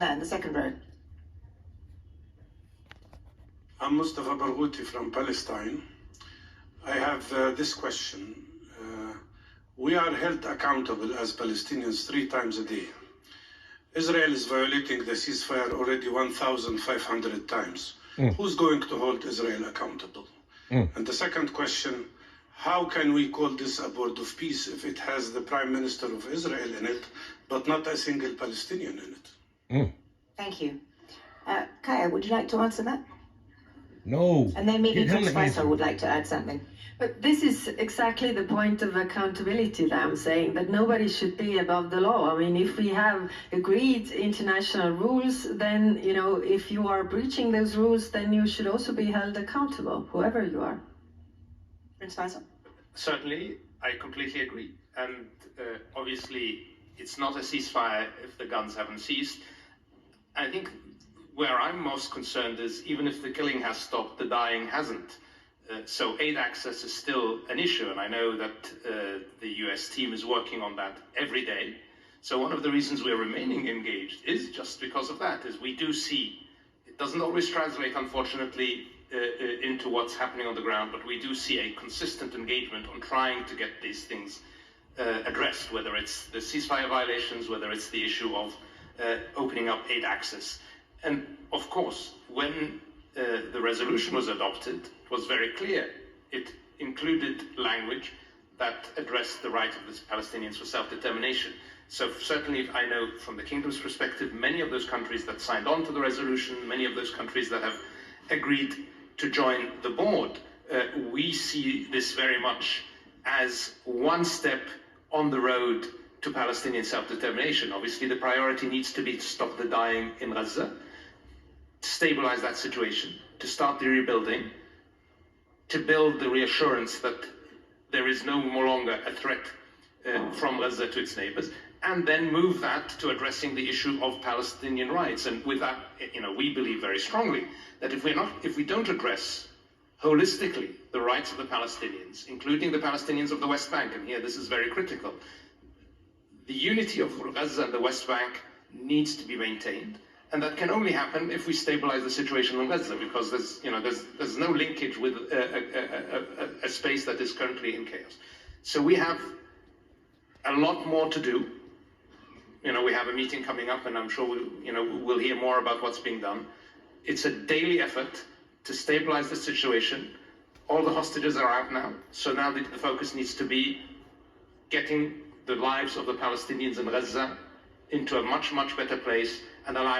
In the second row. I'm Mustafa Barghouti from Palestine. I have this question. We are held accountable as Palestinians 3 times a day. Israel is violating the ceasefire already 1,500 times. Who's going to hold Israel accountable? And the second question, how can we call this a board of peace if it has the Prime Minister of Israel in it, but not a single Palestinian in it? Thank you. Kaya, would you like to answer that? No. And then maybe Get him Prince the answer. Faisal would like to add something. But this is exactly the point of accountability that I'm saying, that nobody should be above the law. I mean, if we have agreed international rules, then, you know, if you are breaching those rules, then you should also be held accountable, whoever you are. Prince Faisal? Certainly, I completely agree. And obviously, it's not a ceasefire if the guns haven't ceased. I think where I'm most concerned is even if the killing has stopped, the dying hasn't. So aid access is still an issue, and I know that the US team is working on that every day. So one of the reasons we're remaining engaged is just because of that, is we do see, it doesn't always translate, unfortunately, into what's happening on the ground, but we do see a consistent engagement on trying to get these things addressed, whether it's the ceasefire violations, whether it's the issue of opening up aid access. And of course, when the resolution was adopted, it was very clear. It included language that addressed the right of the Palestinians for self-determination. So certainly, I know from the Kingdom's perspective, many of those countries that signed on to the resolution, many of those countries that have agreed to join the board, we see this very much as one step on the road to Palestinian self-determination. Obviously, the priority needs to be to stop the dying in Gaza, to stabilize that situation, to start the rebuilding, to build the reassurance that there is no longer a threat from Gaza to its neighbors, and then move that to addressing the issue of Palestinian rights. And with that, you know, we believe very strongly that if we don't address holistically the rights of the Palestinians, including the Palestinians of the West Bank, and here this is very critical, the unity of Gaza and the West Bank needs to be maintained. And that can only happen if we stabilize the situation in Gaza, because there's no linkage with a space that is currently in chaos. So we have a lot more to do. You know, we have a meeting coming up, and I'm sure we'll hear more about what's being done. It's a daily effort to stabilize the situation. All the hostages are out now, so now the focus needs to be getting the lives of the Palestinians in Gaza into a much, much better place and allowing